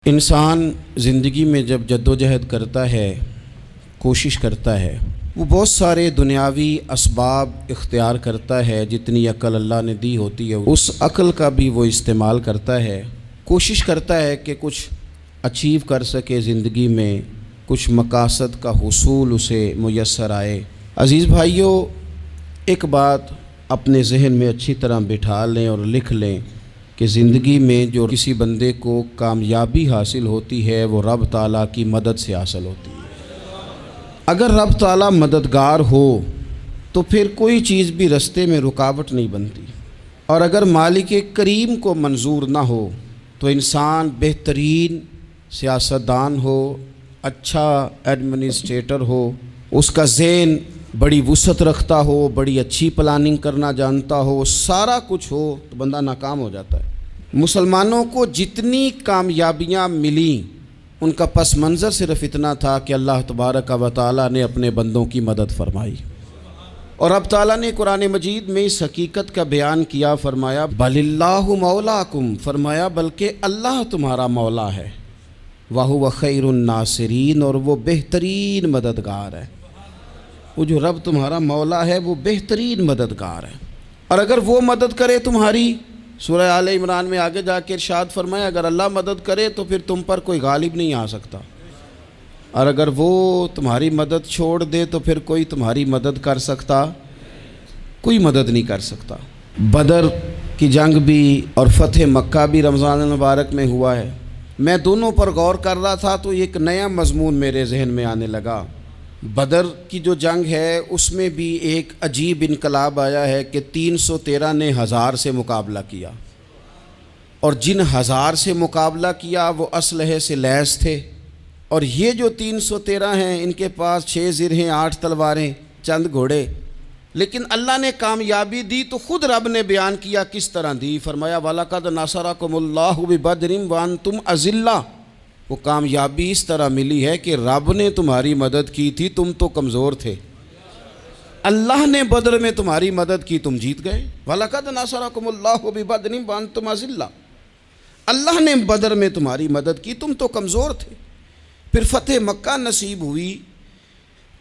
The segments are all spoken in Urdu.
انسان زندگی میں جب جدوجہد کرتا ہے، کوشش کرتا ہے، وہ بہت سارے دنیاوی اسباب اختیار کرتا ہے۔ جتنی عقل اللہ نے دی ہوتی ہے اس عقل کا بھی وہ استعمال کرتا ہے، کوشش کرتا ہے کہ کچھ اچیو کر سکے زندگی میں، کچھ مقاصد کا حصول اسے میسر آئے۔ عزیز بھائیوں، ایک بات اپنے ذہن میں اچھی طرح بٹھا لیں اور لکھ لیں کہ زندگی میں جو کسی بندے کو کامیابی حاصل ہوتی ہے وہ رب تعالیٰ کی مدد سے حاصل ہوتی ہے۔ اگر رب تعالیٰ مددگار ہو تو پھر کوئی چیز بھی رستے میں رکاوٹ نہیں بنتی، اور اگر مالک کریم کو منظور نہ ہو تو انسان بہترین سیاستدان ہو، اچھا ایڈمنسٹریٹر ہو، اس کا ذہن بڑی وسعت رکھتا ہو، بڑی اچھی پلاننگ کرنا جانتا ہو، سارا کچھ ہو تو بندہ ناکام ہو جاتا ہے۔ مسلمانوں کو جتنی کامیابیاں ملیں ان کا پس منظر صرف اتنا تھا کہ اللہ تبارک و تعالیٰ نے اپنے بندوں کی مدد فرمائی، اور اب تعالیٰ نے قرآن مجید میں اس حقیقت کا بیان کیا، فرمایا بل اللہ مولاکم، فرمایا بلکہ اللہ تمہارا مولا ہے، وَهُوَ خَيْرُ النَّاصِرِينَ، اور وہ بہترین مددگار ہے۔ وہ جو رب تمہارا مولا ہے وہ بہترین مددگار ہے، اور اگر وہ مدد کرے تمہاری، سورہ آل عمران میں آگے جا کے ارشاد فرمایا اگر اللہ مدد کرے تو پھر تم پر کوئی غالب نہیں آ سکتا، اور اگر وہ تمہاری مدد چھوڑ دے تو پھر کوئی تمہاری مدد کر سکتا، کوئی مدد نہیں کر سکتا۔ بدر کی جنگ بھی اور فتح مکہ بھی رمضان المبارک میں ہوا ہے۔ میں دونوں پر غور کر رہا تھا تو ایک نیا مضمون میرے ذہن میں آنے لگا۔ بدر کی جو جنگ ہے اس میں بھی ایک عجیب انقلاب آیا ہے کہ 313 نے 1000 سے مقابلہ کیا، اور جن 1000 سے مقابلہ کیا وہ اسلحے سے لیس تھے، اور یہ جو 313 ہیں ان کے پاس 6 زرہیں، 8 تلواریں، چند گھوڑے، لیکن اللہ نے کامیابی دی تو خود رب نے بیان کیا کس طرح دی، فرمایا وَلَقَدْ نَصَرَكُمُ اللَّهُ بِبَدْرٍ وَأَنْتُمْ أَذِلَّةٌ۔ وہ کامیابی اس طرح ملی ہے کہ رب نے تمہاری مدد کی تھی، تم تو کمزور تھے، اللہ نے بدر میں تمہاری مدد کی، تم جیت گئے۔ وَلَقَدْ نَصَرَكُمُ اللَّهُ بِبَدْرٍ وَأَنْتُمْ أَذِلَّةٌ، اللہ نے بدر میں تمہاری مدد کی، تم تو کمزور تھے۔ پھر فتح مکہ نصیب ہوئی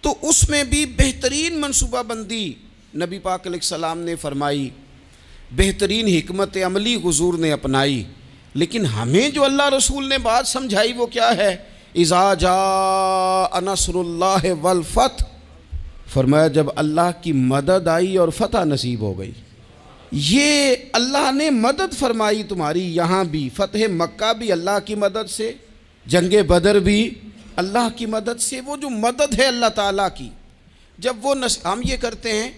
تو اس میں بھی بہترین منصوبہ بندی نبی پاک علیہ السلام نے فرمائی، بہترین حکمت عملی حضور نے اپنائی، لیکن ہمیں جو اللہ رسول نے بات سمجھائی وہ کیا ہے؟ اذا جاء نصر اللہ والفتح، فرمایا جب اللہ کی مدد آئی اور فتح نصیب ہو گئی۔ یہ اللہ نے مدد فرمائی تمہاری، یہاں بھی فتح مکہ بھی اللہ کی مدد سے، جنگ بدر بھی اللہ کی مدد سے۔ وہ جو مدد ہے اللہ تعالیٰ کی، جب وہ ہم یہ کرتے ہیں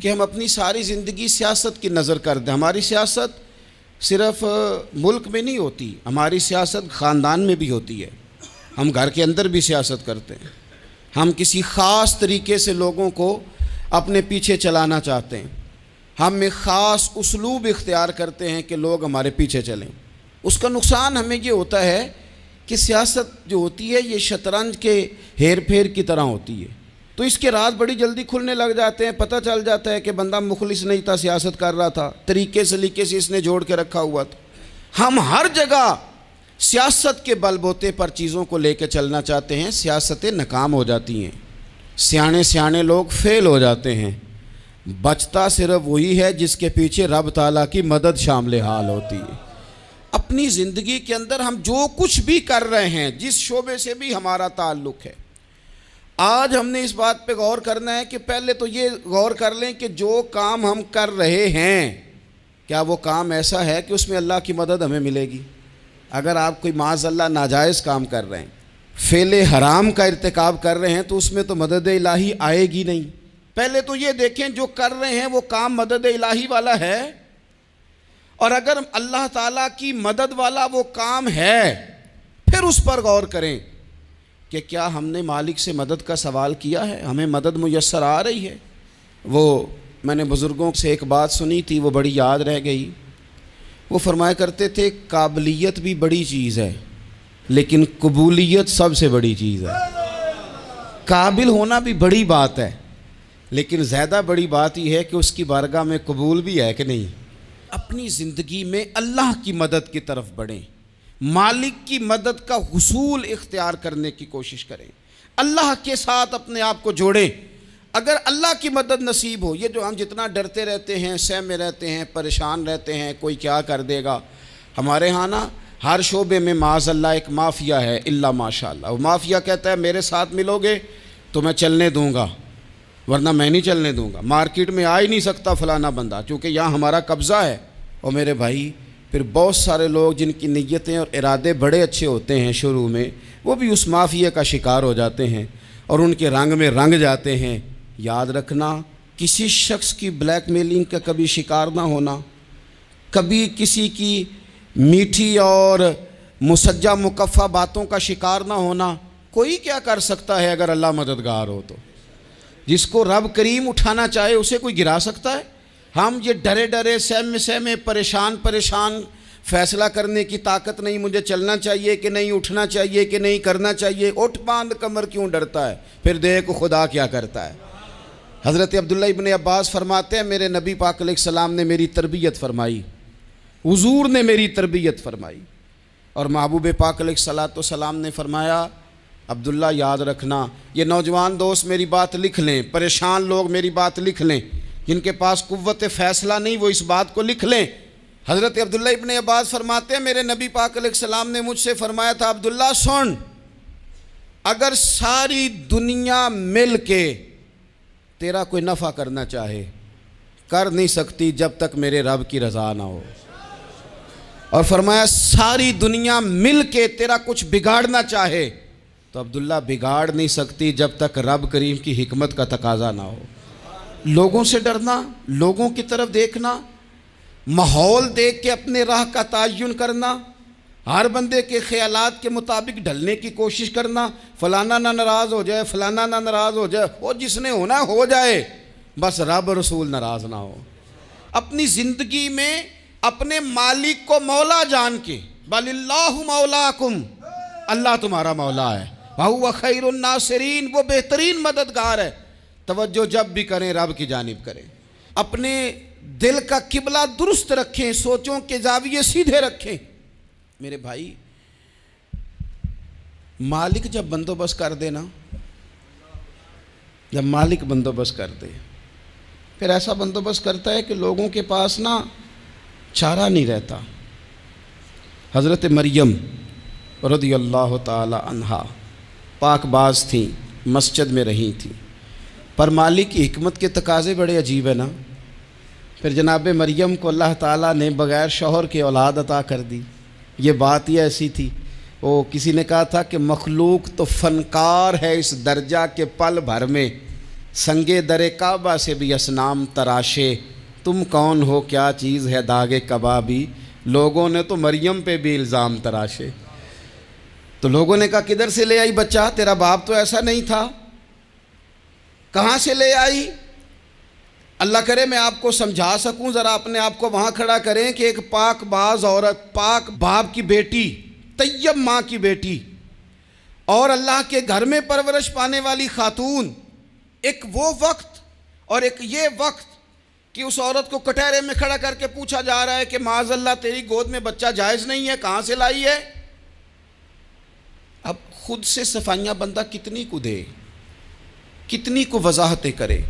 کہ ہم اپنی ساری زندگی سیاست کی نظر کر دیں، ہماری سیاست صرف ملک میں نہیں ہوتی، ہماری سیاست خاندان میں بھی ہوتی ہے، ہم گھر کے اندر بھی سیاست کرتے ہیں، ہم کسی خاص طریقے سے لوگوں کو اپنے پیچھے چلانا چاہتے ہیں، ہم ایک خاص اسلوب اختیار کرتے ہیں کہ لوگ ہمارے پیچھے چلیں۔ اس کا نقصان ہمیں یہ ہوتا ہے کہ سیاست جو ہوتی ہے یہ شطرنج کے ہیر پھیر کی طرح ہوتی ہے، تو اس کے راز بڑی جلدی کھلنے لگ جاتے ہیں، پتہ چل جاتا ہے کہ بندہ مخلص نہیں تھا، سیاست کر رہا تھا، طریقے سلیقے سے اس نے جوڑ کے رکھا ہوا تھا۔ ہم ہر جگہ سیاست کے بل بوتے پر چیزوں کو لے کے چلنا چاہتے ہیں، سیاستیں ناکام ہو جاتی ہیں، سیانے لوگ فیل ہو جاتے ہیں، بچتا صرف وہی ہے جس کے پیچھے رب تعالیٰ کی مدد شامل حال ہوتی ہے۔ اپنی زندگی کے اندر ہم جو کچھ بھی کر رہے ہیں، جس شعبے سے بھی ہمارا تعلق ہے، آج ہم نے اس بات پہ غور کرنا ہے کہ پہلے تو یہ غور کر لیں کہ جو کام ہم کر رہے ہیں کیا وہ کام ایسا ہے کہ اس میں اللہ کی مدد ہمیں ملے گی؟ اگر آپ کوئی معاذ اللہ ناجائز کام کر رہے ہیں، فعل حرام کا ارتکاب کر رہے ہیں، تو اس میں تو مدد الہی آئے گی نہیں۔ پہلے تو یہ دیکھیں جو کر رہے ہیں وہ کام مدد الہی والا ہے، اور اگر اللہ تعالیٰ کی مدد والا وہ کام ہے پھر اس پر غور کریں کہ کیا ہم نے مالک سے مدد کا سوال کیا ہے، ہمیں مدد میسر آ رہی ہے۔ وہ میں نے بزرگوں سے ایک بات سنی تھی، وہ بڑی یاد رہ گئی۔ وہ فرمایا کرتے تھے قابلیت بھی بڑی چیز ہے لیکن قبولیت سب سے بڑی چیز ہے۔ قابل ہونا بھی بڑی بات ہے لیکن زیادہ بڑی بات یہ ہے کہ اس کی بارگاہ میں قبول بھی ہے کہ نہیں۔ اپنی زندگی میں اللہ کی مدد کی طرف بڑھیں، مالک کی مدد کا حصول اختیار کرنے کی کوشش کریں، اللہ کے ساتھ اپنے آپ کو جوڑیں۔ اگر اللہ کی مدد نصیب ہو، یہ جو ہم جتنا ڈرتے رہتے ہیں، سہمے رہتے ہیں، پریشان رہتے ہیں کوئی کیا کر دے گا، ہمارے ہاں نا ہر شعبے میں معاذ اللہ ایک مافیا ہے، الا ماشاء اللہ۔ وہ مافیا کہتا ہے میرے ساتھ ملو گے تو میں چلنے دوں گا، ورنہ میں نہیں چلنے دوں گا، مارکیٹ میں آ ہی نہیں سکتا فلانا بندہ، چونکہ یہاں ہمارا قبضہ ہے۔ اور میرے بھائی پھر بہت سارے لوگ جن کی نیتیں اور ارادے بڑے اچھے ہوتے ہیں شروع میں، وہ بھی اس مافیا کا شکار ہو جاتے ہیں اور ان کے رنگ میں رنگ جاتے ہیں۔ یاد رکھنا، کسی شخص کی بلیک میلنگ کا کبھی شکار نہ ہونا، کبھی کسی کی میٹھی اور مسجع مکفہ باتوں کا شکار نہ ہونا۔ کوئی کیا کر سکتا ہے اگر اللہ مددگار ہو تو؟ جس کو رب کریم اٹھانا چاہے اسے کوئی گرا سکتا ہے؟ ہم یہ ڈرے ڈرے سہمے پریشان فیصلہ کرنے کی طاقت نہیں، مجھے چلنا چاہیے کہ نہیں، اٹھنا چاہیے کہ نہیں، کرنا چاہیے، اٹھ باندھ کمر کیوں ڈرتا ہے؟ پھر دیکھ خدا کیا کرتا ہے۔ حضرت عبداللہ ابن عباس فرماتے ہیں میرے نبی پاک علیہ السلام نے میری تربیت فرمائی، حضور نے میری تربیت فرمائی، اور محبوب پاک علیہ السلام نے فرمایا عبداللہ یاد رکھنا، یہ نوجوان دوست میری بات لکھ لیں، پریشان لوگ میری بات لکھ لیں، جن کے پاس قوت فیصلہ نہیں وہ اس بات کو لکھ لیں۔ حضرت عبداللہ ابن عباس فرماتے ہیں میرے نبی پاک علیہ السلام نے مجھ سے فرمایا تھا عبداللہ سن، اگر ساری دنیا مل کے تیرا کوئی نفع کرنا چاہے کر نہیں سکتی جب تک میرے رب کی رضا نہ ہو، اور فرمایا ساری دنیا مل کے تیرا کچھ بگاڑنا چاہے تو عبداللہ بگاڑ نہیں سکتی جب تک رب کریم کی حکمت کا تقاضا نہ ہو۔ لوگوں سے ڈرنا، لوگوں کی طرف دیکھنا، ماحول دیکھ کے اپنے راہ کا تعین کرنا، ہر بندے کے خیالات کے مطابق ڈھلنے کی کوشش کرنا، فلانا نہ ناراض ہو جائے، فلانا نہ ناراض ہو جائے، وہ جس نے ہونا ہو جائے، بس رب رسول ناراض نہ ہو۔ اپنی زندگی میں اپنے مالک کو مولا جان کے، بل اللہ مولاکم، اللہ تمہارا مولا ہے، وَهُوَ خَيْرُ النَّاصِرِينَ، وہ بہترین مددگار ہے۔ توجہ جب بھی کریں رب کی جانب کریں، اپنے دل کا قبلہ درست رکھیں، سوچوں کے زاویے سیدھے رکھیں۔ میرے بھائی مالک جب بندوبست کر دے نا، جب مالک بندوبست کر دے پھر ایسا بندوبست کرتا ہے کہ لوگوں کے پاس نا چارہ نہیں رہتا۔ حضرت مریم رضی اللہ تعالی عنہا پاک باز تھیں، مسجد میں رہی تھیں، پر مالک کی حکمت کے تقاضے بڑے عجیب ہیں نا۔ پھر جناب مریم کو اللہ تعالیٰ نے بغیر شوہر کے اولاد عطا کر دی۔ یہ بات ہی ایسی تھی، وہ کسی نے کہا تھا کہ مخلوق تو فنکار ہے اس درجہ کے پل بھر میں سنگے در کعبہ سے بھی اصنام تراشے، تم کون ہو کیا چیز ہے داغ کبابی، لوگوں نے تو مریم پہ بھی الزام تراشے۔ تو لوگوں نے کہا کدھر سے لے آئی بچہ، تیرا باپ تو ایسا نہیں تھا، کہاں سے لے آئی؟ اللہ کرے میں آپ کو سمجھا سکوں، ذرا اپنے آپ کو وہاں کھڑا کریں کہ ایک پاک باز عورت، پاک باپ کی بیٹی، طیب ماں کی بیٹی، اور اللہ کے گھر میں پرورش پانے والی خاتون، ایک وہ وقت اور ایک یہ وقت کہ اس عورت کو کٹہرے میں کھڑا کر کے پوچھا جا رہا ہے کہ معاذ اللہ تیری گود میں بچہ جائز نہیں ہے، کہاں سے لائی ہے؟ اب خود سے صفائیاں بندہ کتنی کو دے، کتنی کو وضاحتیں کرے۔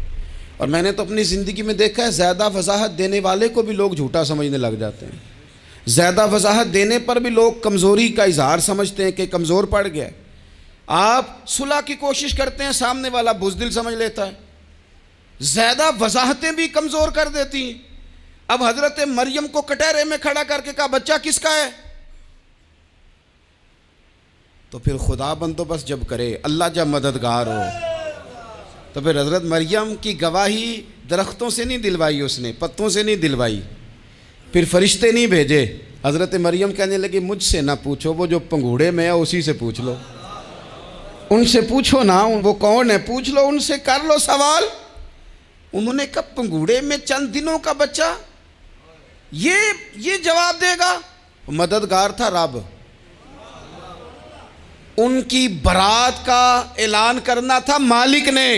اور میں نے تو اپنی زندگی میں دیکھا ہے زیادہ وضاحت دینے والے کو بھی لوگ جھوٹا سمجھنے لگ جاتے ہیں، زیادہ وضاحت دینے پر بھی لوگ کمزوری کا اظہار سمجھتے ہیں کہ کمزور پڑ گیا ہے۔ آپ صلح کی کوشش کرتے ہیں، سامنے والا بزدل سمجھ لیتا ہے، زیادہ وضاحتیں بھی کمزور کر دیتی ہیں۔ اب حضرت مریم کو کٹہرے میں کھڑا کر کے کہا بچہ کس کا ہے؟ تو پھر خدا بندوبست جب کرے، اللہ جب مددگار ہو، تو پھر حضرت مریم کی گواہی درختوں سے نہیں دلوائی، اس نے پتوں سے نہیں دلوائی، پھر فرشتے نہیں بھیجے۔ حضرت مریم کہنے لگی مجھ سے نہ پوچھو، وہ جو پنگوڑے میں ہے اسی سے پوچھ لو، ان سے پوچھو نا، وہ کون ہے پوچھ لو، ان سے کر لو سوال۔ انہوں نے کہا پنگوڑے میں چند دنوں کا بچہ یہ جواب دے گا؟ مددگار تھا رب، ان کی برات کا اعلان کرنا تھا مالک نے،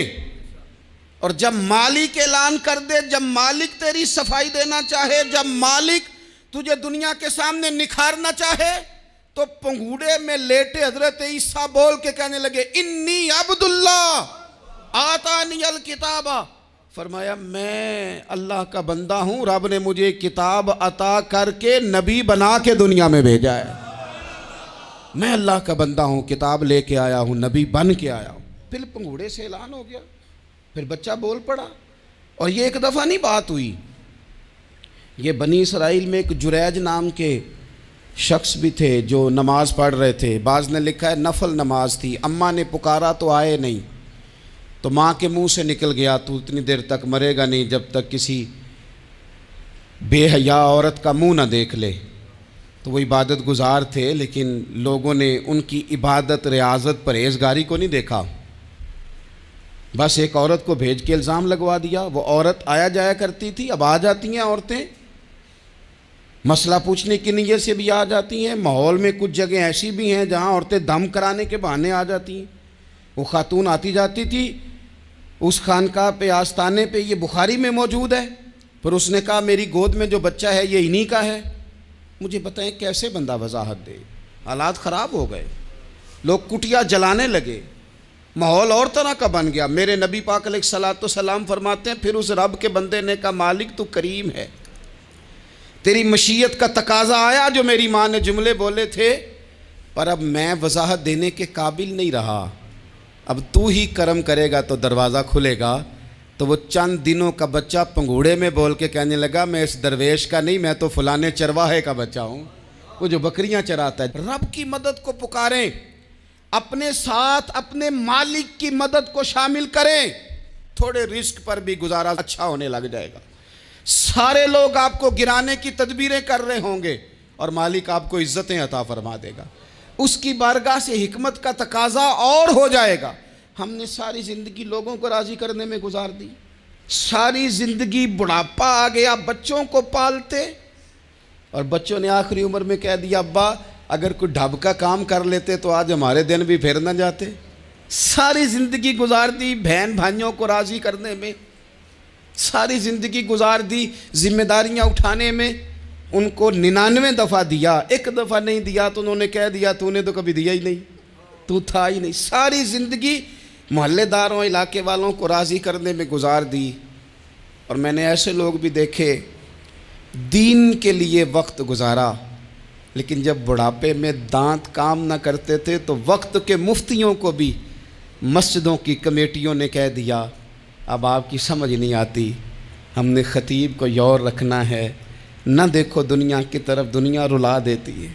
اور جب مالک اعلان کر دے، جب مالک تیری صفائی دینا چاہے، جب مالک تجھے دنیا کے سامنے نکھارنا چاہے، تو پنگوڑے میں لیٹے حضرت عیسیٰ بول کے کہنے لگے انی عبداللہ آتانی الکتاب، فرمایا میں اللہ کا بندہ ہوں، رب نے مجھے کتاب عطا کر کے نبی بنا کے دنیا میں بھیجا ہے، میں اللہ کا بندہ ہوں، کتاب لے کے آیا ہوں، نبی بن کے آیا ہوں۔ پھر پنگوڑے سے اعلان ہو گیا، پھر بچہ بول پڑا، اور یہ ایک دفعہ نہیں بات ہوئی۔ یہ بنی اسرائیل میں ایک جریج نام کے شخص بھی تھے جو نماز پڑھ رہے تھے، بعض نے لکھا ہے نفل نماز تھی، اماں نے پکارا تو آئے نہیں، تو ماں کے منہ سے نکل گیا تو اتنی دیر تک مرے گا نہیں جب تک کسی بے حیا عورت کا منہ نہ دیکھ لے۔ تو وہ عبادت گزار تھے، لیکن لوگوں نے ان کی عبادت، ریاضت، پرہیزگاری کو نہیں دیکھا، بس ایک عورت کو بھیج کے الزام لگوا دیا۔ وہ عورت آیا جایا کرتی تھی، اب آ جاتی ہیں عورتیں، مسئلہ پوچھنے کی نیت سے بھی آ جاتی ہیں۔ ماحول میں کچھ جگہ ایسی بھی ہیں جہاں عورتیں دم کرانے کے بہانے آ جاتی ہیں۔ وہ خاتون آتی جاتی تھی اس خانقاہ پہ، آستانے پہ، یہ بخاری میں موجود ہے، پھر اس نے کہا میری گود میں جو بچہ ہے یہ انہی کا ہے۔ مجھے بتائیں کیسے بندہ وضاحت دے؟ حالات خراب ہو گئے، لوگ کٹیا جلانے لگے، ماحول اور طرح کا بن گیا۔ میرے نبی پاک علیہ الصلوۃ والسلام فرماتے ہیں پھر اس رب کے بندے نے کہا مالک تو کریم ہے، تیری مشیت کا تقاضا آیا جو میری ماں نے جملے بولے تھے، پر اب میں وضاحت دینے کے قابل نہیں رہا، اب تو ہی کرم کرے گا تو دروازہ کھلے گا۔ تو وہ چند دنوں کا بچہ پنگوڑے میں بول کے کہنے لگا میں اس درویش کا نہیں، میں تو فلانے چرواہے کا بچہ ہوں، وہ جو بکریاں چراتا ہے۔ رب کی مدد کو پکاریں، اپنے ساتھ اپنے مالک کی مدد کو شامل کریں، تھوڑے رزق پر بھی گزارا اچھا ہونے لگ جائے گا۔ سارے لوگ آپ کو گرانے کی تدبیریں کر رہے ہوں گے اور مالک آپ کو عزتیں عطا فرما دے گا، اس کی بارگاہ سے حکمت کا تقاضا اور ہو جائے گا۔ ہم نے ساری زندگی لوگوں کو راضی کرنے میں گزار دی، ساری زندگی بڑھاپا آ گیا بچوں کو پالتے، اور بچوں نے آخری عمر میں کہہ دیا ابا اگر کوئی ڈھب کا کام کر لیتے تو آج ہمارے دن بھی پھر نہ جاتے۔ ساری زندگی گزار دی بہن بھائیوں کو راضی کرنے میں، ساری زندگی گزار دی ذمہ داریاں اٹھانے میں، ان کو 99 دفعہ دیا، ایک دفعہ نہیں دیا تو انہوں نے کہہ دیا تو نے تو کبھی دیا ہی نہیں، تو تھا ہی نہیں۔ ساری زندگی محلے داروں، علاقے والوں کو راضی کرنے میں گزار دی۔ اور میں نے ایسے لوگ بھی دیکھے دین کے لیے وقت گزارا، لیکن جب بڑھاپے میں دانت کام نہ کرتے تھے تو وقت کے مفتیوں کو بھی مسجدوں کی کمیٹیوں نے کہہ دیا اب آپ کی سمجھ نہیں آتی، ہم نے خطیب کو یور رکھنا ہے، نہ دیکھو دنیا کی طرف، دنیا رلا دیتی ہے،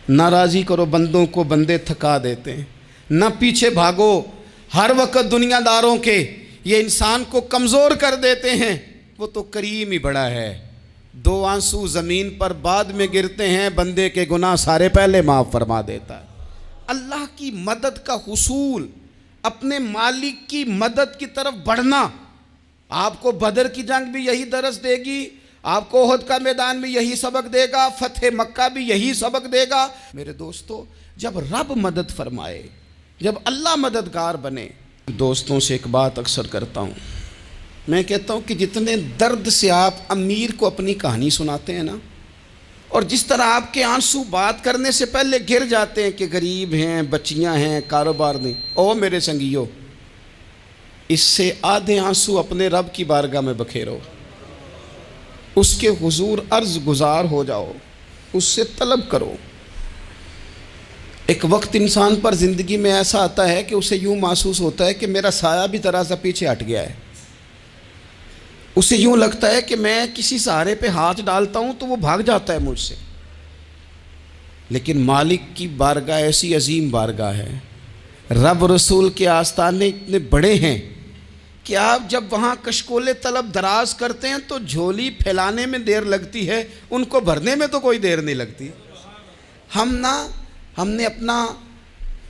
نہ راضی کرو بندوں کو، بندے تھکا دیتے ہیں، نہ پیچھے بھاگو ہر وقت دنیا داروں کے، یہ انسان کو کمزور کر دیتے ہیں۔ وہ تو کریم ہی بڑا ہے، 2 آنسو زمین پر بعد میں گرتے ہیں، بندے کے گناہ سارے پہلے معاف فرما دیتا ہے۔ اللہ کی مدد کا حصول، اپنے مالک کی مدد کی طرف بڑھنا، آپ کو بدر کی جنگ بھی یہی درس دے گی، آپ کو احد کا میدان بھی یہی سبق دے گا، فتح مکہ بھی یہی سبق دے گا۔ میرے دوستو جب رب مدد فرمائے، جب اللہ مددگار بنے، دوستوں سے ایک بات اکثر کرتا ہوں، میں کہتا ہوں کہ جتنے درد سے آپ امیر کو اپنی کہانی سناتے ہیں نا، اور جس طرح آپ کے آنسو بات کرنے سے پہلے گر جاتے ہیں کہ غریب ہیں، بچیاں ہیں، کاروبار نہیں، او میرے سنگیو، اس سے آدھے آنسو اپنے رب کی بارگاہ میں بکھیرو، اس کے حضور عرض گزار ہو جاؤ، اس سے طلب کرو۔ ایک وقت انسان پر زندگی میں ایسا آتا ہے کہ اسے یوں محسوس ہوتا ہے کہ میرا سایہ بھی ذرا سا پیچھے ہٹ گیا ہے، اسے یوں لگتا ہے کہ میں کسی سہارے پہ ہاتھ ڈالتا ہوں تو وہ بھاگ جاتا ہے مجھ سے، لیکن مالک کی بارگاہ ایسی عظیم بارگاہ ہے، رب رسول کے آستانے اتنے بڑے ہیں کہ آپ جب وہاں کشکول طلب دراز کرتے ہیں تو جھولی پھیلانے میں دیر لگتی ہے، ان کو بھرنے میں تو کوئی دیر نہیں لگتی۔ ہم نے اپنا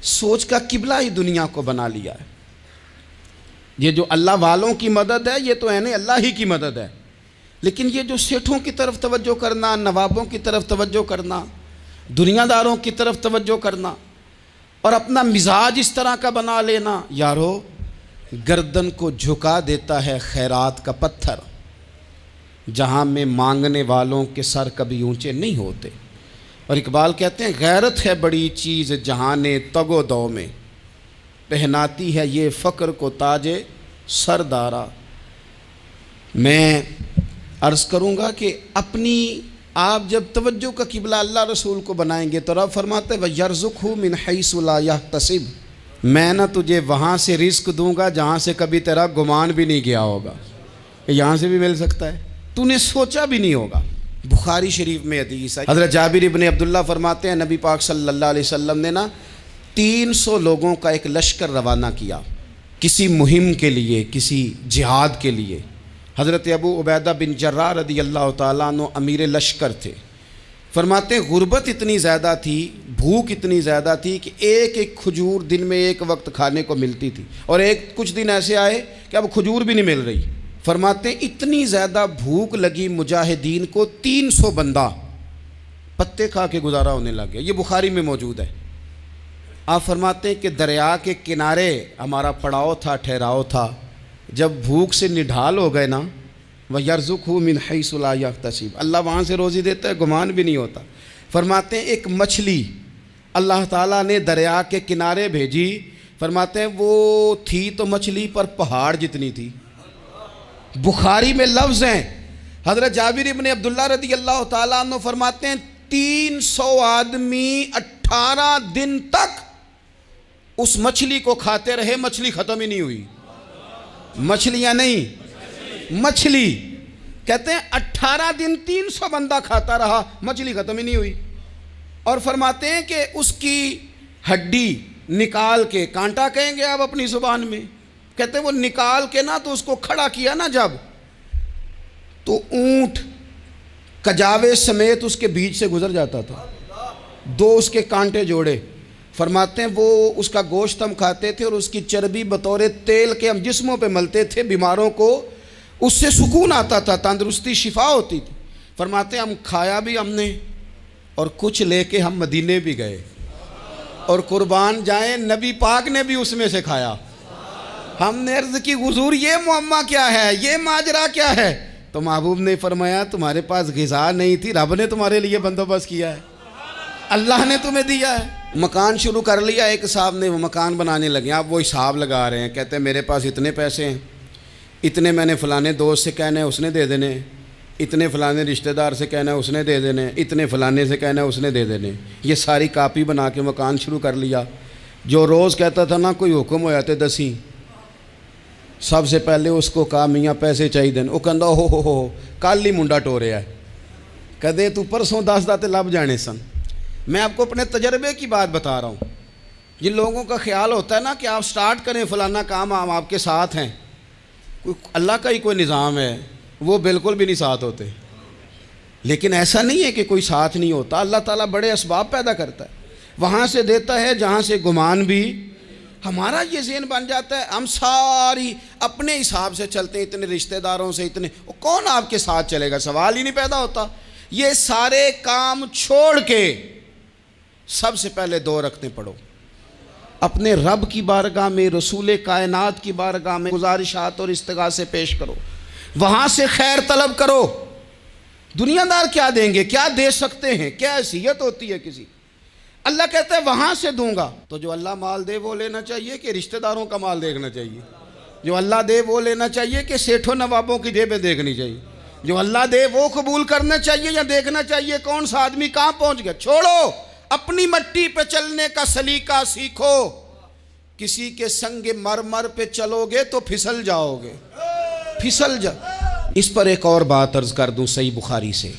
سوچ کا قبلہ ہی دنیا کو بنا لیا ہے۔ یہ جو اللہ والوں کی مدد ہے یہ تو ہے اللہ ہی کی مدد ہے، لیکن یہ جو سیٹھوں کی طرف توجہ کرنا، نوابوں کی طرف توجہ کرنا، دنیا داروں کی طرف توجہ کرنا، اور اپنا مزاج اس طرح کا بنا لینا، یارو گردن کو جھکا دیتا ہے خیرات کا پتھر، جہاں میں مانگنے والوں کے سر کبھی اونچے نہیں ہوتے۔ اور اقبال کہتے ہیں غیرت ہے بڑی چیز جہان تگ و دو میں، پہناتی ہے یہ فقر کو تاج سردارا۔ میں عرض کروں گا کہ اپنی آپ جب توجہ کا قبلہ اللہ رسول کو بنائیں گے تو رب فرماتے ہیں وَيَرْزُقْهُ مِنْ حَيْثُ لَا يَحْتَسِبُ، میں نہ تجھے وہاں سے رزق دوں گا جہاں سے کبھی تیرا گمان بھی نہیں گیا ہوگا، یہاں سے بھی مل سکتا ہے، تو نے سوچا بھی نہیں ہوگا۔ بخاری شریف میں حدیث ہے، حضرت جابر ابن عبداللہ فرماتے ہیں نبی پاک صلی اللہ علیہ وسلم نے 300 لوگوں کا ایک لشکر روانہ کیا کسی مہم کے لیے، کسی جہاد کے لیے۔ حضرت ابو عبیدہ بن جراح رضی اللہ تعالیٰ عنہ امیر لشکر تھے۔ فرماتے ہیں غربت اتنی زیادہ تھی، بھوک اتنی زیادہ تھی کہ ایک ایک کھجور دن میں ایک وقت کھانے کو ملتی تھی، اور کچھ دن ایسے آئے کہ اب کھجور بھی نہیں مل رہی۔ فرماتے ہیں اتنی زیادہ بھوک لگی مجاہدین کو 300 بندہ پتے کھا کے گزارا ہونے لگ گیا۔ یہ بخاری میں موجود ہے۔ آپ فرماتے ہیں کہ دریا کے کنارے ہمارا پڑاؤ تھا، ٹھہراؤ تھا، جب بھوک سے نڈھال ہو گئے نا وَيَرْزُقْهُ مِنْ حَيْثُ لَا يَحْتَسِبُ، اللہ وہاں سے روزی دیتا ہے، گمان بھی نہیں ہوتا۔ فرماتے ہیں ایک مچھلی اللہ تعالیٰ نے دریا کے کنارے بھیجی، فرماتے ہیں وہ تھی تو مچھلی پر پہاڑ جتنی تھی۔ بخاری میں لفظ ہیں، حضرت جابر ابن عبداللہ رضی اللہ تعالیٰ عنہ فرماتے ہیں 300 آدمی 18 دن تک اس مچھلی کو کھاتے رہے، مچھلی ختم ہی نہیں ہوئی۔ مچھلیاں نہیں، مچھلی کہتے ہیں 18 دن 300 بندہ کھاتا رہا، مچھلی ختم ہی نہیں ہوئی۔ اور فرماتے ہیں کہ اس کی ہڈی نکال کے، کانٹا کہیں گے آپ اپنی زبان میں، کہتے ہیں وہ نکال کے نا تو اس کو کھڑا کیا نا جب، تو اونٹ کجاوے سمیت اس کے بیچ سے گزر جاتا تھا، 2 اس کے کانٹے جوڑے۔ فرماتے ہیں وہ اس کا گوشت ہم کھاتے تھے اور اس کی چربی بطور تیل کے ہم جسموں پہ ملتے تھے، بیماروں کو اس سے سکون آتا تھا، تندرستی شفا ہوتی تھی۔ فرماتے ہیں ہم کھایا بھی ہم نے، اور کچھ لے کے ہم مدینے بھی گئے، اور قربان جائیں نبی پاک نے بھی اس میں سے کھایا۔ ہم نے عرض کی حضور یہ معمہ کیا ہے، یہ ماجرا کیا ہے؟ تو محبوب نے فرمایا تمہارے پاس غذا نہیں تھی، رب نے تمہارے لیے بندوبست کیا ہے، اللہ نے تمہیں دیا ہے۔ مکان شروع کر لیا، ایک صاحب نے وہ مکان بنانے لگے، آپ وہ حساب لگا رہے ہیں، کہتے ہیں میرے پاس اتنے پیسے ہیں، اتنے میں نے فلانے دوست سے کہنا ہے اس نے دے دینے، اتنے فلانے رشتہ دار سے کہنا ہے اس نے دے دینے، اتنے فلانے سے کہنا ہے اس نے دے دینے۔ یہ ساری کاپی بنا کے مکان شروع کر لیا۔ جو روز کہتا تھا نا کوئی حکم ہو جاتے 10، سب سے پہلے اس کو کہا میاں پیسے چاہیے دین، وہ کہندا ہو کل ہی منڈا ٹوریا ہے، کدے تو پرسوں 10 داتے لب جانے سن۔ میں آپ کو اپنے تجربے کی بات بتا رہا ہوں۔ جن لوگوں کا خیال ہوتا ہے نا کہ آپ سٹارٹ کریں فلانا کام، ہم آپ کے ساتھ ہیں، اللہ کا ہی کوئی نظام ہے، وہ بالکل بھی نہیں ساتھ ہوتے۔ لیکن ایسا نہیں ہے کہ کوئی ساتھ نہیں ہوتا، اللہ تعالیٰ بڑے اسباب پیدا کرتا ہے، وہاں سے دیتا ہے جہاں سے گمان بھی۔ ہمارا یہ ذہن بن جاتا ہے ہم ساری اپنے حساب سے چلتے ہیں، اتنے رشتہ داروں سے، اتنے، کون آپ کے ساتھ چلے گا؟ سوال ہی نہیں پیدا ہوتا۔ یہ سارے کام چھوڑ کے سب سے پہلے 2 رکعتیں پڑھو، اپنے رب کی بارگاہ میں، رسول کائنات کی بارگاہ میں گزارشات اور استغاثے پیش کرو، وہاں سے خیر طلب کرو۔ دنیا دار کیا دیں گے، کیا دے سکتے ہیں، کیا حیثیت ہوتی ہے کسی؟ اللہ کہتا ہے وہاں سے دوں گا۔ تو جو اللہ مال دے وہ لینا چاہیے کہ رشتہ داروں کا مال دیکھنا چاہیے؟ جو اللہ دے وہ لینا چاہیے کہ سیٹھوں نوابوں کی جیبیں دیکھنی چاہیے؟ جو اللہ دے وہ قبول کرنا چاہیے یا دیکھنا چاہیے کون سا آدمی کہاں پہنچ گیا؟ چھوڑو، اپنی مٹی پہ چلنے کا سلیقہ سیکھو۔ کسی کے سنگ مرمر پہ چلو گے تو پھسل جاؤ گے، پھسل جا۔ اس پر ایک اور بات عرض کر دوں، صحیح بخاری سے،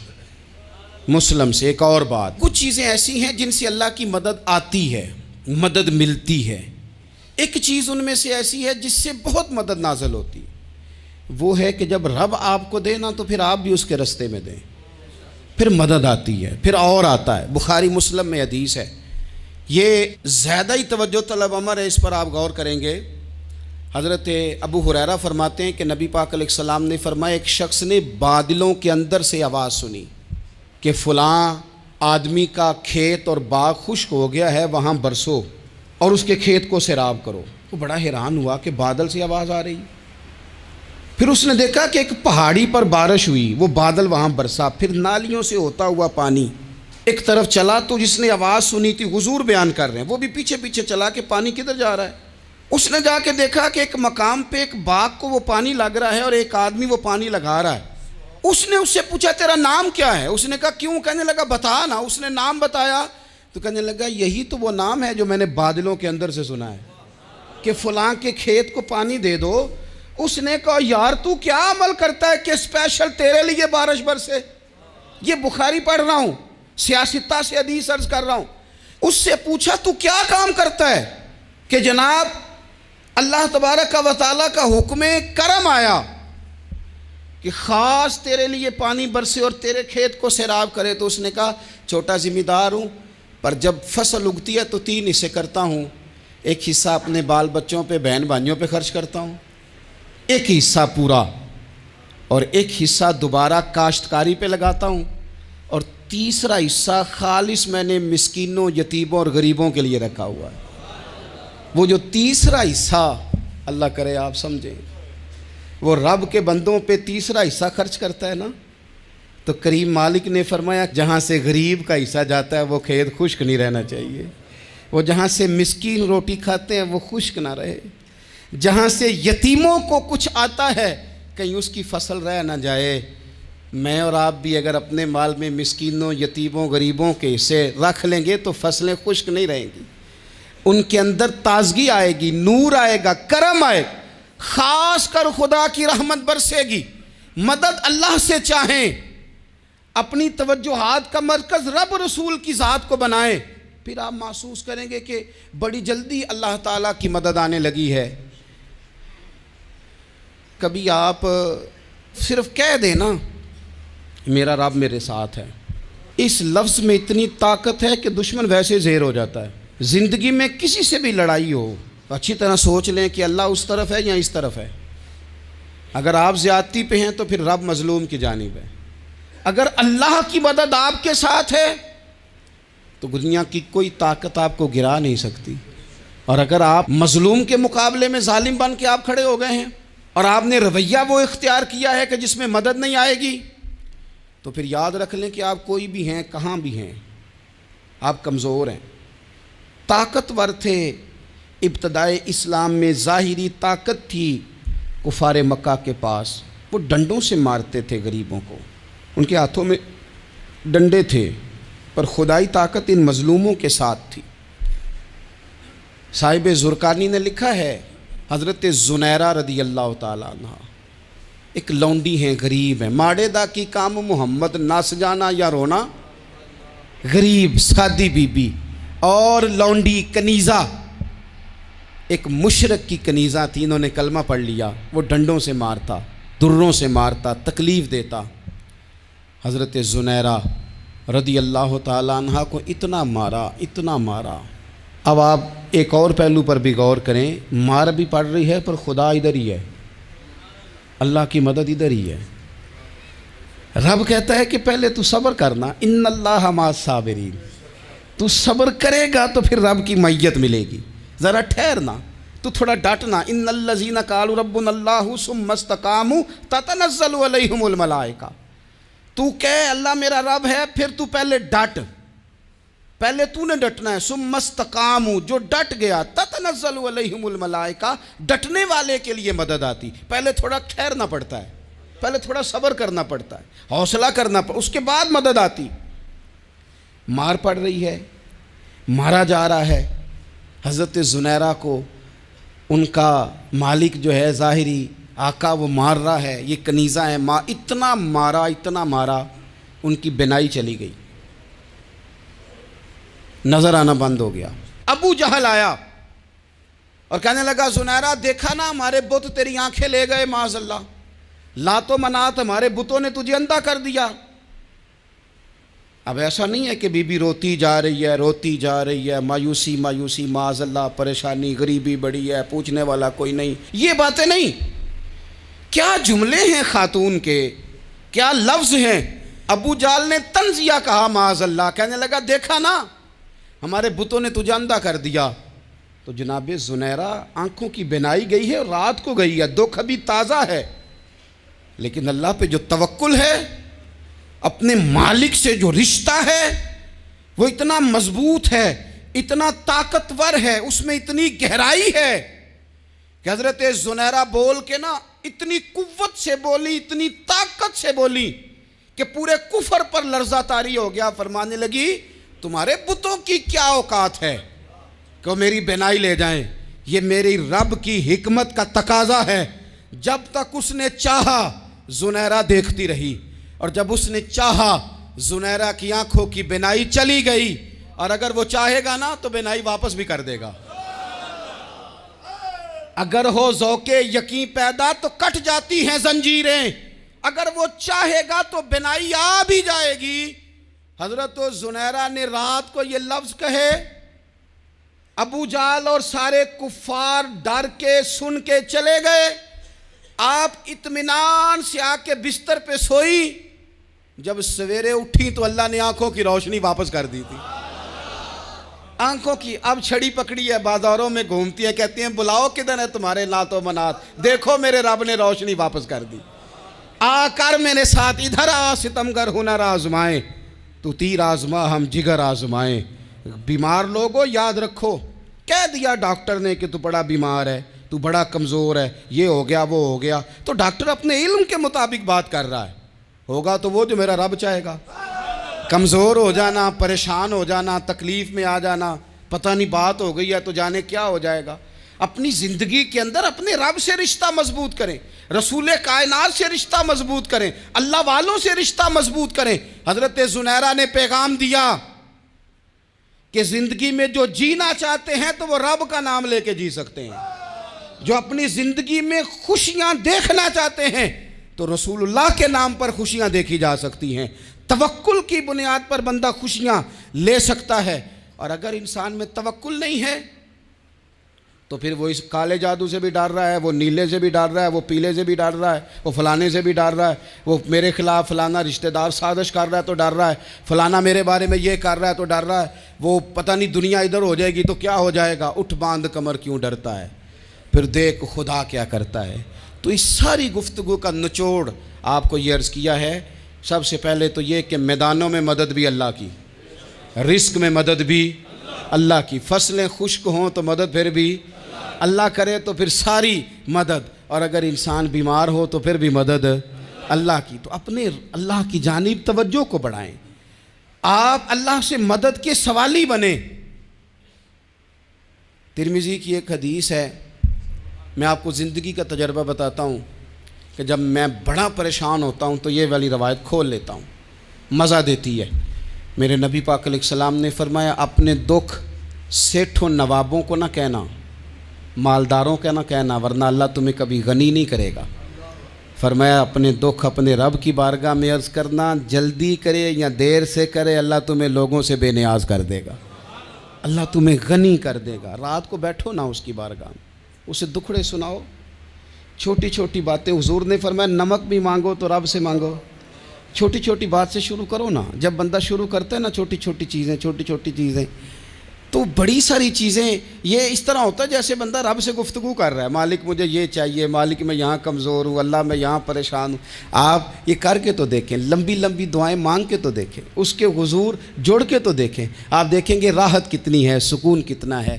مسلم سے ایک اور بات۔ کچھ چیزیں ایسی ہیں جن سے اللہ کی مدد آتی ہے، مدد ملتی ہے۔ ایک چیز ان میں سے ایسی ہے جس سے بہت مدد نازل ہوتی ہے، وہ ہے کہ جب رب آپ کو دے نا تو پھر آپ بھی اس کے رستے میں دیں، پھر مدد آتی ہے، پھر اور آتا ہے۔ بخاری مسلم میں حدیث ہے، یہ زیادہ ہی توجہ طلب امر ہے، اس پر آپ غور کریں گے۔ حضرت ابو ہریرہ فرماتے ہیں کہ نبی پاک علیہ السلام نے فرمایا ایک شخص نے بادلوں کے اندر سے آواز سنی کہ فلاں آدمی کا کھیت اور باغ خشک ہو گیا ہے، وہاں برسو اور اس کے کھیت کو سیراب کرو۔ وہ بڑا حیران ہوا کہ بادل سے آواز آ رہی۔ پھر اس نے دیکھا کہ ایک پہاڑی پر بارش ہوئی، وہ بادل وہاں برسا، پھر نالیوں سے ہوتا ہوا پانی ایک طرف چلا تو جس نے آواز سنی تھی حضور بیان کر رہے ہیں، وہ بھی پیچھے پیچھے چلا کہ پانی کدھر جا رہا ہے۔ اس نے جا کے دیکھا کہ ایک مقام پہ ایک باغ کو وہ پانی لگ رہا ہے اور ایک آدمی وہ پانی لگا رہا ہے۔ اس نے اس سے پوچھا تیرا نام کیا ہے؟ اس نے کہا کیوں؟ کہنے لگا بتا نا۔ اس نے نام بتایا تو کہنے لگا یہی تو وہ نام ہے جو میں نے بادلوں کے اندر سے سنا ہے کہ فلاں کے کھیت کو پانی دے دو۔ اس نے کہا یار تو کیا عمل کرتا ہے کہ اسپیشل تیرے لیے بارش برسے؟ یہ بخاری پڑھ رہا ہوں، سیاستہ سے حدیث عرض کر رہا ہوں۔ اس سے پوچھا تو کیا کام کرتا ہے کہ جناب اللہ تبارک و تعالیٰ کا حکم کرم آیا کہ خاص تیرے لیے پانی برسے اور تیرے کھیت کو سیراب کرے؟ تو اس نے کہا چھوٹا ذمہ دار ہوں، پر جب فصل اگتی ہے تو 3 حصے کرتا ہوں، ایک حصہ اپنے بال بچوں پہ بہن بھائیوں پہ خرچ کرتا ہوں، ایک حصہ پورا، اور ایک حصہ دوبارہ کاشتکاری پہ لگاتا ہوں، اور تیسرا حصہ خالص میں نے مسکینوں، یتیموں اور غریبوں کے لیے رکھا ہوا ہے۔ وہ جو تیسرا حصہ اللہ کرے آپ سمجھیں، وہ رب کے بندوں پہ تیسرا حصہ خرچ کرتا ہے نا، تو کریم مالک نے فرمایا جہاں سے غریب کا حصہ جاتا ہے وہ کھیت خشک نہیں رہنا چاہیے، وہ جہاں سے مسکین روٹی کھاتے ہیں وہ خشک نہ رہے، جہاں سے یتیموں کو کچھ آتا ہے کہیں اس کی فصل رہ نہ جائے۔ میں اور آپ بھی اگر اپنے مال میں مسکینوں، یتیموں، غریبوں کے حصے رکھ لیں گے تو فصلیں خشک نہیں رہیں گی، ان کے اندر تازگی آئے گی، نور آئے گا، کرم آئے گا، خاص کر خدا کی رحمت برسے گی۔ مدد اللہ سے چاہیں، اپنی توجہات کا مرکز رب رسول کی ذات کو بنائیں، پھر آپ محسوس کریں گے کہ بڑی جلدی اللہ تعالیٰ کی مدد آنے لگی ہے۔ کبھی آپ صرف کہہ دیں نا میرا رب میرے ساتھ ہے، اس لفظ میں اتنی طاقت ہے کہ دشمن ویسے زہر ہو جاتا ہے۔ زندگی میں کسی سے بھی لڑائی ہو تو اچھی طرح سوچ لیں کہ اللہ اس طرف ہے یا اس طرف ہے۔ اگر آپ زیادتی پہ ہیں تو پھر رب مظلوم کی جانب ہے۔ اگر اللہ کی مدد آپ کے ساتھ ہے تو دنیا کی کوئی طاقت آپ کو گرا نہیں سکتی، اور اگر آپ مظلوم کے مقابلے میں ظالم بن کے آپ کھڑے ہو گئے ہیں اور آپ نے رویہ وہ اختیار کیا ہے کہ جس میں مدد نہیں آئے گی، تو پھر یاد رکھ لیں کہ آپ کوئی بھی ہیں، کہاں بھی ہیں، آپ کمزور ہیں۔ طاقتور تھے ابتدائے اسلام میں، ظاہری طاقت تھی کفار مکہ کے پاس، وہ ڈنڈوں سے مارتے تھے غریبوں کو، ان کے ہاتھوں میں ڈنڈے تھے، پر خدائی طاقت ان مظلوموں کے ساتھ تھی۔ صاحب زرقانی نے لکھا ہے حضرت زنیرہ رضی اللہ تعالیٰ عنہ ایک لونڈی ہیں، غریب ہیں، ماڑے دا کی کام محمد ناس جانا یا رونا، غریب سادی بی بی اور لونڈی کنیزہ، ایک مشرک کی کنیزہ تھی، انہوں نے کلمہ پڑھ لیا، وہ ڈنڈوں سے مارتا، دروں سے مارتا، تکلیف دیتا۔ حضرت زنیرہ رضی اللہ تعالیٰ عنہ کو اتنا مارا، اتنا مارا۔ اب آپ ایک اور پہلو پر بھی غور کریں، مار بھی پڑ رہی ہے پر خدا ادھر ہی ہے، اللہ کی مدد ادھر ہی ہے۔ رب کہتا ہے کہ پہلے تو صبر کرنا، ان اللہ مع الصابرین، تو صبر کرے گا تو پھر رب کی معیت ملے گی، ذرا ٹھہرنا، تو تھوڑا ڈٹنا۔ ان الذین قالوا ربنا اللہ ثم استقاموا تتنزل علیہم الملائکہ، تو کہے اللہ میرا رب ہے، پھر تو پہلے ڈٹ، پہلے تو نے ڈٹنا ہے۔ ثم استقاموا، جو ڈٹ گیا، تتنزل علیہم الملائکہ، ڈٹنے والے کے لیے مدد آتی، پہلے تھوڑا ٹھہرنا پڑتا ہے، پہلے تھوڑا صبر کرنا پڑتا ہے، حوصلہ کرنا پڑتا، اس کے بعد مدد آتی۔ مار پڑ رہی ہے، مارا جا رہا ہے حضرت زنیرہ کو، ان کا مالک جو ہے ظاہری آقا وہ مار رہا ہے، یہ کنیزہ ہے، اتنا مارا اتنا مارا، ان کی بینائی چلی گئی، نظر آنا بند ہو گیا۔ ابو جہل آیا اور کہنے لگا زنیرہ دیکھا نا ہمارے بت تیری آنکھیں لے گئے، معاذ اللہ، لات و منات ہمارے بتوں نے تجھے اندھا کر دیا۔ اب ایسا نہیں ہے کہ بی بی روتی جا رہی ہے، روتی جا رہی ہے، مایوسی مایوسی، معاذ اللہ، پریشانی، غریبی بڑی ہے، پوچھنے والا کوئی نہیں، یہ باتیں نہیں۔ کیا جملے ہیں خاتون کے، کیا لفظ ہیں۔ ابو جہل نے تنزیہ کہا، معاذ اللہ، کہنے لگا دیکھا نا ہمارے بتوں نے تجھے اندھا کر دیا۔ تو جناب زنیرہ آنکھوں کی بینائی گئی ہے، رات کو گئی ہے، دکھ ابھی تازہ ہے، لیکن اللہ پہ جو توکل ہے، اپنے مالک سے جو رشتہ ہے، وہ اتنا مضبوط ہے، اتنا طاقتور ہے، اس میں اتنی گہرائی ہے کہ حضرت زنیرہ بول کے نا اتنی قوت سے بولی، اتنی طاقت سے بولی کہ پورے کفر پر لرزہ طاری ہو گیا۔ فرمانے لگی تمہارے بتوں کی کیا اوقات ہے کہ وہ میری بینائی لے جائیں؟ یہ میری رب کی حکمت کا تقاضا ہے۔ جب تک اس نے چاہا زنیرہ دیکھتی رہی، اور جب اس نے چاہا زنیرہ کی آنکھوں کی بینائی چلی گئی، اور اگر وہ چاہے گا نا تو بینائی واپس بھی کر دے گا۔ اگر ہو ذوق یقین پیدا تو کٹ جاتی ہیں زنجیریں، اگر وہ چاہے گا تو بینائی آ بھی جائے گی۔ حضرت زنیرہ نے رات کو یہ لفظ کہے، ابو جہل اور سارے کفار ڈر کے سن کے چلے گئے، آپ اطمینان سے آ کے بستر پہ سوئی۔ جب سویرے اٹھی تو اللہ نے آنکھوں کی روشنی واپس کر دی تھی۔ آنکھوں کی اب چھڑی پکڑی ہے، بازاروں میں گھومتی ہے، کہتی ہیں بلاؤ کدھر ہے تمہارے نعت و منات، دیکھو میرے رب نے روشنی واپس کر دی۔ آ کر میرے ساتھ ادھر آ، ستمگر ہنر آزمائیں، تو تیر آزما ہم جگر آزمائیں۔ بیمار لوگوں یاد رکھو، کہہ دیا ڈاکٹر نے کہ تو بڑا بیمار ہے، تو بڑا کمزور ہے، یہ ہو گیا وہ ہو گیا، تو ڈاکٹر اپنے علم کے مطابق بات کر رہا ہے، ہوگا تو وہ جو میرا رب چاہے گا۔ کمزور ہو جانا، پریشان ہو جانا، تکلیف میں آ جانا، پتہ نہیں بات ہو گئی ہے تو جانے کیا ہو جائے گا۔ اپنی زندگی کے اندر اپنے رب سے رشتہ مضبوط کریں، رسول کائنات سے رشتہ مضبوط کریں، اللہ والوں سے رشتہ مضبوط کریں۔ حضرت زنیرہ نے پیغام دیا کہ زندگی میں جو جینا چاہتے ہیں تو وہ رب کا نام لے کے جی سکتے ہیں، جو اپنی زندگی میں خوشیاں دیکھنا چاہتے ہیں تو رسول اللہ کے نام پر خوشیاں دیکھی جا سکتی ہیں۔ توکل کی بنیاد پر بندہ خوشیاں لے سکتا ہے، اور اگر انسان میں توکل نہیں ہے تو پھر وہ اس کالے جادو سے بھی ڈر رہا ہے، وہ نیلے سے بھی ڈر رہا ہے، وہ پیلے سے بھی ڈر رہا ہے، وہ فلانے سے بھی ڈر رہا ہے، وہ میرے خلاف فلانا رشتہ دار سازش کر رہا ہے تو ڈر رہا ہے، فلانا میرے بارے میں یہ کر رہا ہے تو ڈر رہا ہے، وہ پتہ نہیں دنیا ادھر ہو جائے گی تو کیا ہو جائے گا، اٹھ باندھ کمر کیوں ڈرتا ہے، پھر دیکھ خدا کیا کرتا ہے۔ تو اس ساری گفتگو کا نچوڑ آپ کو یہ عرض کیا ہے، سب سے پہلے تو یہ کہ میدانوں میں مدد بھی اللہ کی، رزق میں مدد بھی اللہ کی، فصلیں خشک ہوں تو مدد پھر بھی اللہ کرے، تو پھر ساری مدد، اور اگر انسان بیمار ہو تو پھر بھی مدد اللہ کی۔ تو اپنے اللہ کی جانب توجہ کو بڑھائیں، آپ اللہ سے مدد کے سوالی بنیں۔ ترمذی کی ایک حدیث ہے، میں آپ کو زندگی کا تجربہ بتاتا ہوں کہ جب میں بڑا پریشان ہوتا ہوں تو یہ والی روایت کھول لیتا ہوں، مزہ دیتی ہے۔ میرے نبی پاک علیہ السلام نے فرمایا اپنے دکھ سیٹھوں نوابوں کو نہ کہنا، مالداروں کا نہ کہنا، ورنہ اللہ تمہیں کبھی غنی نہیں کرے گا۔ فرمایا اپنے دکھ اپنے رب کی بارگاہ میں عرض کرنا، جلدی کرے یا دیر سے کرے اللہ تمہیں لوگوں سے بے نیاز کر دے گا، اللہ تمہیں غنی کر دے گا۔ رات کو بیٹھو نا اس کی بارگاہ میں، اسے دکھڑے سناؤ، چھوٹی چھوٹی باتیں، حضور نے فرمایا نمک بھی مانگو تو رب سے مانگو، چھوٹی چھوٹی بات سے شروع کرو نا۔ جب بندہ شروع کرتا ہے نا چھوٹی چھوٹی چیزیں تو بڑی ساری چیزیں یہ اس طرح ہوتا ہے جیسے بندہ رب سے گفتگو کر رہا ہے، مالک مجھے یہ چاہیے، مالک میں یہاں کمزور ہوں، اللہ میں یہاں پریشان ہوں۔ آپ یہ کر کے تو دیکھیں، لمبی لمبی دعائیں مانگ کے تو دیکھیں، اس کے حضور جوڑ کے تو دیکھیں، آپ دیکھیں گے راحت کتنی ہے، سکون کتنا ہے۔